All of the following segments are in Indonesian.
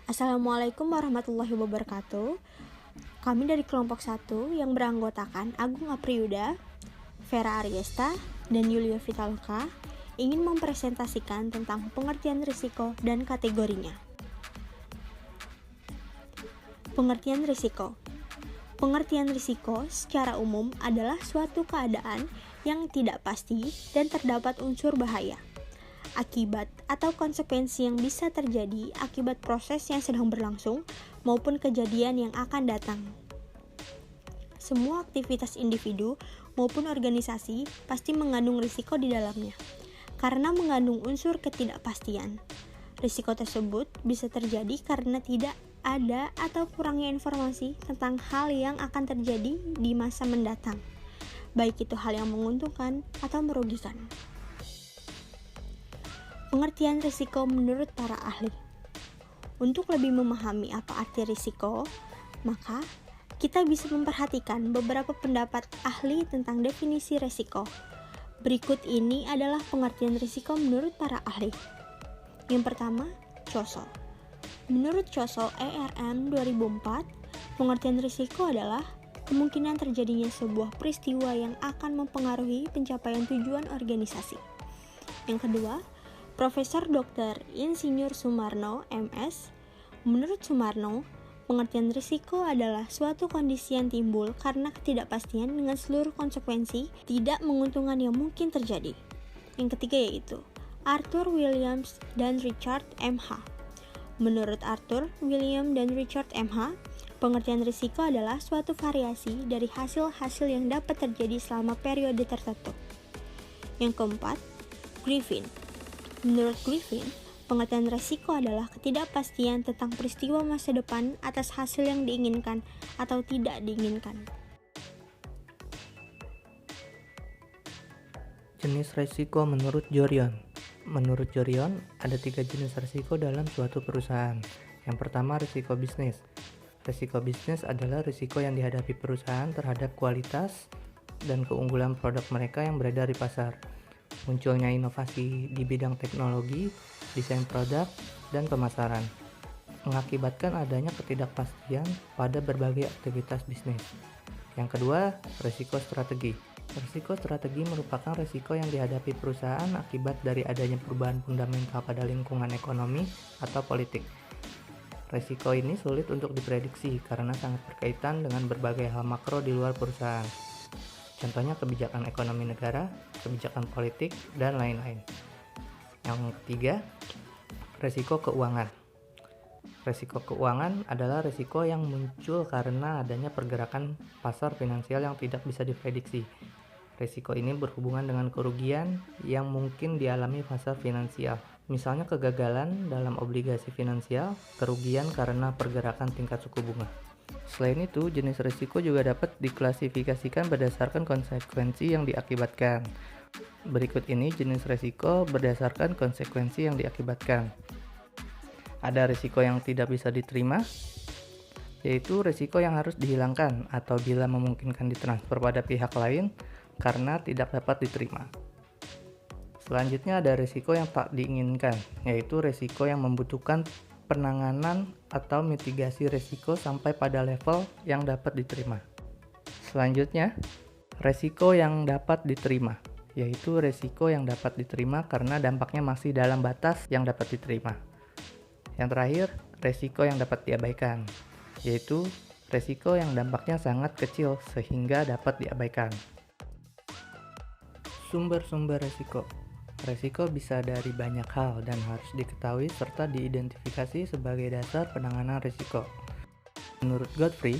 Assalamualaikum warahmatullahi wabarakatuh. Kami dari kelompok 1 yang beranggotakan Agung Apriyuda, Vera Ariesta, dan Yulia Vitaloka ingin mempresentasikan tentang pengertian risiko dan kategorinya. Pengertian risiko. Pengertian risiko secara umum adalah suatu keadaan yang tidak pasti dan terdapat unsur bahaya, akibat atau konsekuensi yang bisa terjadi akibat proses yang sedang berlangsung maupun kejadian yang akan datang. Semua aktivitas individu maupun organisasi pasti mengandung risiko di dalamnya, karena mengandung unsur ketidakpastian. Risiko tersebut bisa terjadi karena tidak ada atau kurangnya informasi tentang hal yang akan terjadi di masa mendatang, baik itu hal yang menguntungkan atau merugikan. Pengertian risiko menurut para ahli. Untuk lebih memahami apa arti risiko, maka kita bisa memperhatikan beberapa pendapat ahli tentang definisi risiko. Berikut ini adalah pengertian risiko menurut para ahli. Yang pertama, COSO. Menurut COSO ERM 2004, pengertian risiko adalah kemungkinan terjadinya sebuah peristiwa yang akan mempengaruhi pencapaian tujuan organisasi. Yang kedua, Profesor Dr. Insinyur Sumarno, MS. Menurut Sumarno, pengertian risiko adalah suatu kondisi yang timbul karena ketidakpastian dengan seluruh konsekuensi tidak menguntungkan yang mungkin terjadi. Yang ketiga yaitu Arthur Williams dan Richard M.H. Menurut Arthur, William, dan Richard M.H., pengertian risiko adalah suatu variasi dari hasil-hasil yang dapat terjadi selama periode tertentu. Yang keempat, Griffin. Menurut Griffin, pengertian risiko adalah ketidakpastian tentang peristiwa masa depan atas hasil yang diinginkan atau tidak diinginkan. Jenis risiko menurut Jorion. Menurut Jorion, ada 3 jenis risiko dalam suatu perusahaan. Yang pertama, risiko bisnis. Risiko bisnis adalah risiko yang dihadapi perusahaan terhadap kualitas dan keunggulan produk mereka yang beredar di pasar. Munculnya inovasi di bidang teknologi, desain produk, dan pemasaran mengakibatkan adanya ketidakpastian pada berbagai aktivitas bisnis. Yang kedua, risiko strategi. Risiko strategi merupakan risiko yang dihadapi perusahaan akibat dari adanya perubahan fundamental pada lingkungan ekonomi atau politik. Risiko ini sulit untuk diprediksi karena sangat berkaitan dengan berbagai hal makro di luar perusahaan. Contohnya kebijakan ekonomi negara, kebijakan politik, dan lain-lain. Yang ketiga, risiko keuangan. Risiko keuangan adalah risiko yang muncul karena adanya pergerakan pasar finansial yang tidak bisa diprediksi. Risiko ini berhubungan dengan kerugian yang mungkin dialami pasar finansial. Misalnya kegagalan dalam obligasi finansial, kerugian karena pergerakan tingkat suku bunga. Selain itu, jenis risiko juga dapat diklasifikasikan berdasarkan konsekuensi yang diakibatkan. Berikut ini jenis risiko berdasarkan konsekuensi yang diakibatkan. Ada risiko yang tidak bisa diterima, yaitu risiko yang harus dihilangkan atau bila memungkinkan ditransfer pada pihak lain karena tidak dapat diterima. Selanjutnya ada risiko yang tak diinginkan, yaitu risiko yang membutuhkan penanganan atau mitigasi risiko sampai pada level yang dapat diterima. Selanjutnya, risiko yang dapat diterima, yaitu risiko yang dapat diterima karena dampaknya masih dalam batas yang dapat diterima. Yang terakhir, risiko yang dapat diabaikan, yaitu risiko yang dampaknya sangat kecil sehingga dapat diabaikan. Sumber-sumber risiko. Risiko bisa dari banyak hal dan harus diketahui serta diidentifikasi sebagai dasar penanganan risiko. Menurut Godfrey,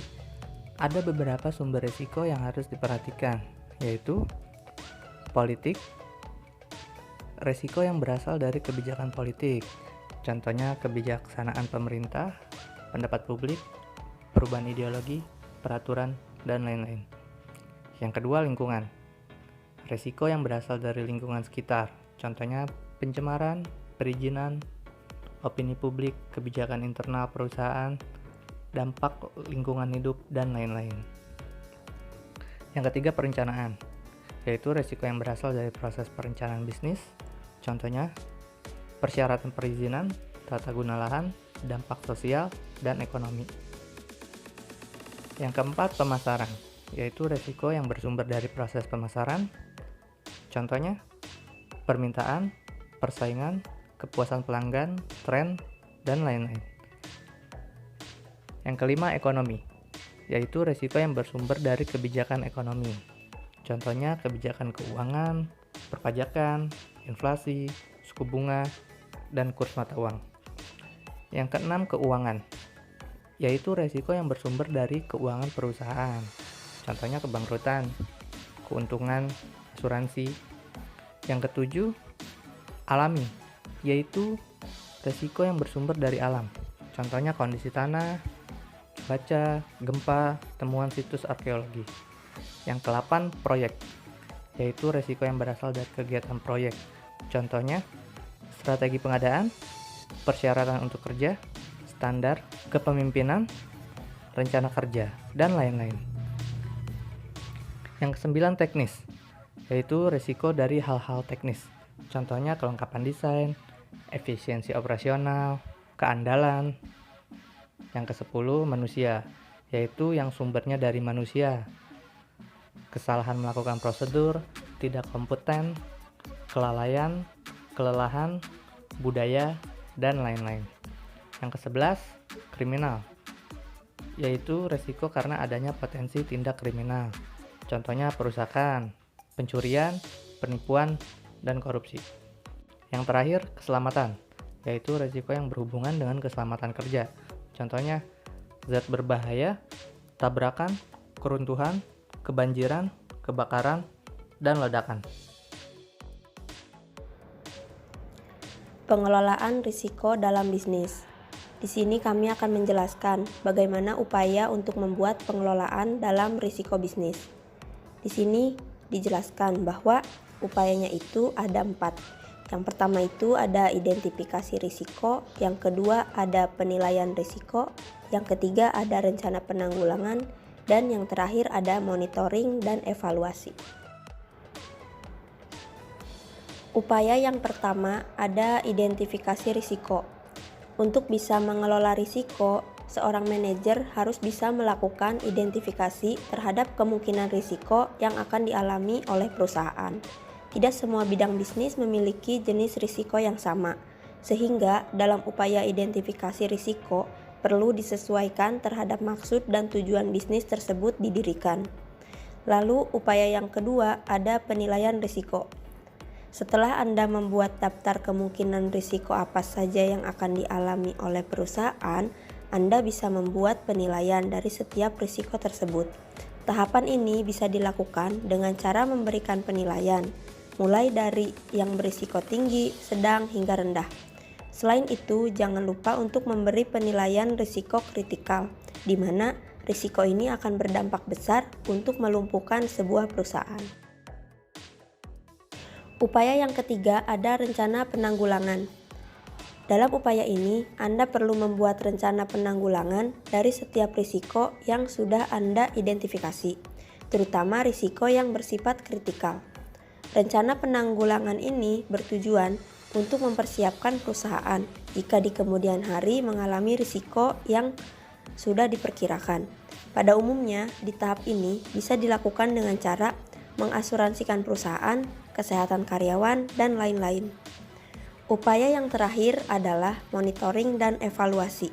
ada beberapa sumber risiko yang harus diperhatikan, yaitu politik, risiko yang berasal dari kebijakan politik, contohnya kebijaksanaan pemerintah, pendapat publik, perubahan ideologi, peraturan, dan lain-lain. Yang kedua, lingkungan. Risiko yang berasal dari lingkungan sekitar, contohnya pencemaran, perizinan, opini publik, kebijakan internal perusahaan, dampak lingkungan hidup, dan lain-lain. Yang ketiga, perencanaan, yaitu risiko yang berasal dari proses perencanaan bisnis, contohnya persyaratan perizinan, tata guna lahan, dampak sosial, dan ekonomi. Yang keempat, pemasaran, yaitu resiko yang bersumber dari proses pemasaran. Contohnya, permintaan, persaingan, kepuasan pelanggan, tren, dan lain-lain. Yang kelima, ekonomi, yaitu resiko yang bersumber dari kebijakan ekonomi. Contohnya, kebijakan keuangan, perpajakan, inflasi, suku bunga, dan kurs mata uang. Yang keenam, keuangan, yaitu resiko yang bersumber dari keuangan perusahaan. Contohnya kebangkrutan, keuntungan, asuransi. Yang ketujuh, alami, yaitu resiko yang bersumber dari alam. Contohnya kondisi tanah, cuaca, gempa, temuan situs arkeologi. Yang kedelapan, proyek, yaitu resiko yang berasal dari kegiatan proyek. Contohnya, strategi pengadaan, persyaratan untuk kerja, standar kepemimpinan, rencana kerja, dan lain-lain. Yang kesembilan, teknis, yaitu risiko dari hal-hal teknis. Contohnya kelengkapan desain, efisiensi operasional, keandalan. Yang kesepuluh, manusia, yaitu yang sumbernya dari manusia. Kesalahan melakukan prosedur, tidak kompeten, kelalaian, kelelahan, budaya, dan lain-lain. Yang ke-11, kriminal, yaitu resiko karena adanya potensi tindak kriminal. Contohnya perusakan, pencurian, penipuan, dan korupsi. Yang terakhir, keselamatan, yaitu resiko yang berhubungan dengan keselamatan kerja. Contohnya zat berbahaya, tabrakan, keruntuhan, kebanjiran, kebakaran, dan ledakan. Pengelolaan risiko dalam bisnis. Di sini kami akan menjelaskan bagaimana upaya untuk membuat pengelolaan dalam risiko bisnis. Di sini dijelaskan bahwa upayanya itu ada 4. Yang pertama itu ada identifikasi risiko, yang kedua ada penilaian risiko, yang ketiga ada rencana penanggulangan, dan yang terakhir ada monitoring dan evaluasi. Upaya yang pertama ada identifikasi risiko. Untuk bisa mengelola risiko, seorang manajer harus bisa melakukan identifikasi terhadap kemungkinan risiko yang akan dialami oleh perusahaan. Tidak semua bidang bisnis memiliki jenis risiko yang sama, sehingga dalam upaya identifikasi risiko perlu disesuaikan terhadap maksud dan tujuan bisnis tersebut didirikan. Lalu upaya yang kedua ada penilaian risiko. Setelah Anda membuat daftar kemungkinan risiko apa saja yang akan dialami oleh perusahaan, Anda bisa membuat penilaian dari setiap risiko tersebut. Tahapan ini bisa dilakukan dengan cara memberikan penilaian, mulai dari yang berisiko tinggi, sedang, hingga rendah. Selain itu, jangan lupa untuk memberi penilaian risiko kritikal, di mana risiko ini akan berdampak besar untuk melumpuhkan sebuah perusahaan. Upaya yang ketiga ada rencana penanggulangan. Dalam upaya ini, Anda perlu membuat rencana penanggulangan dari setiap risiko yang sudah Anda identifikasi, terutama risiko yang bersifat kritikal. Rencana penanggulangan ini bertujuan untuk mempersiapkan perusahaan jika di kemudian hari mengalami risiko yang sudah diperkirakan. Pada umumnya, di tahap ini bisa dilakukan dengan cara mengasuransikan perusahaan, kesehatan karyawan, dan lain-lain. Upaya yang terakhir adalah monitoring dan evaluasi.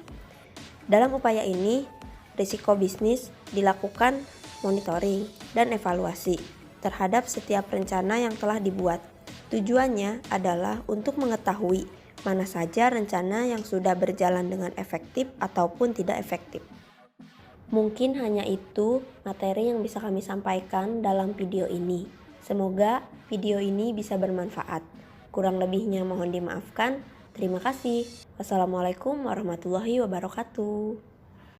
Dalam upaya ini, risiko bisnis dilakukan monitoring dan evaluasi terhadap setiap rencana yang telah dibuat. Tujuannya adalah untuk mengetahui mana saja rencana yang sudah berjalan dengan efektif ataupun tidak efektif. Mungkin hanya itu materi yang bisa kami sampaikan dalam video ini. Semoga video ini bisa bermanfaat. Kurang lebihnya mohon dimaafkan. Terima kasih. Wassalamualaikum warahmatullahi wabarakatuh.